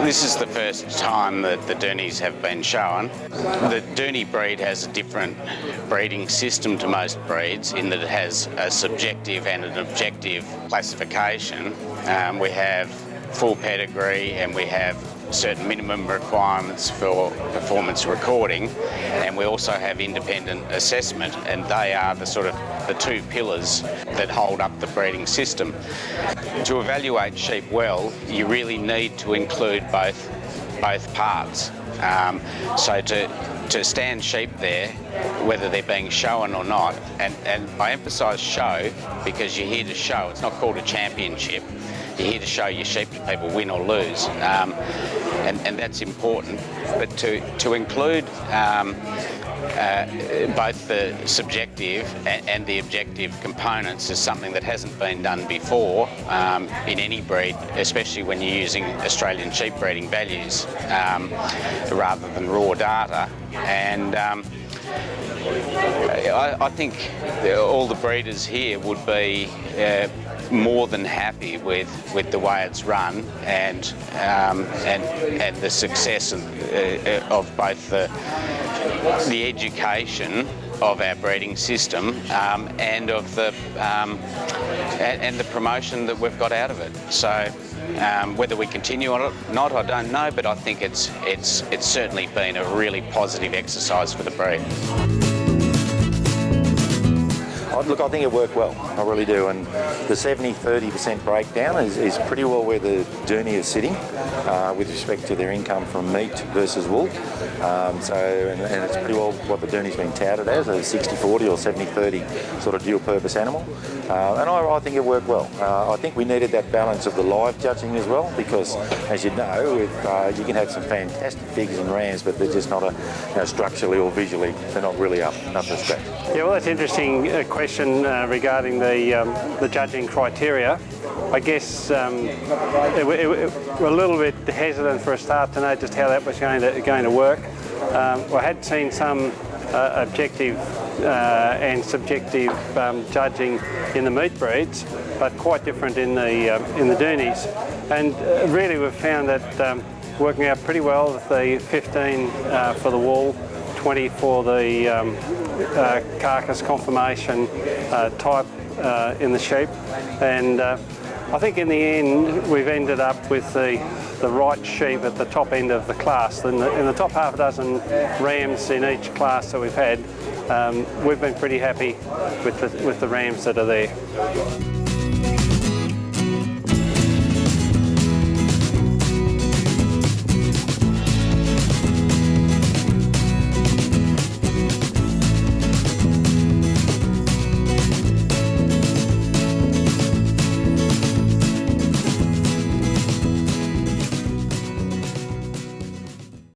This is the first time that the Dohnes have been shown. The Dohne breed has a different breeding system to most breeds in that it has a subjective and an objective classification. We have full pedigree and we have certain minimum requirements for performance recording, and we also have independent assessment, and they are the two pillars that hold up the breeding system. To evaluate sheep well, you really need to include both parts. So to stand sheep there, whether they're being shown or not, and I emphasise show because you're here to show. It's not called a championship. You're here to show your sheep to people, win or lose, and that's important. But to include both the subjective and the objective components is something that hasn't been done before in any breed, especially when you're using Australian sheep breeding values rather than raw data. And I think all the breeders here would be more than happy with the way it's run and the success of both the education of our breeding system and of the promotion that we've got out of it. So whether we continue on it or not, I don't know, but I think it's certainly been a really positive exercise for the breed. Look, I think it worked well, I really do, and the 70-30% breakdown is pretty well where the Dohne is sitting with respect to their income from meat versus wool. And it's pretty well what the Dohne's been touted as, a 60-40 or 70-30 sort of dual-purpose animal. And I think it worked well. I think we needed that balance of the live judging as well, because, as you know, you can have some fantastic figures and rams, but they're just not structurally or visually, they're not really up to scratch. Yeah, well, that's an interesting question regarding the judging criteria. I guess we're a little bit hesitant for a start to know just how that was going to work. I had seen some objective and subjective judging in the meat breeds, but quite different in the Dohnes. And really, we've found that working out pretty well with the 15 for the wool, 20 for the carcass conformation type in the sheep, and I think in the end we've ended up with the right sheep at the top end of the class. In the top half a dozen rams in each class that we've had, we've been pretty happy with the rams that are there.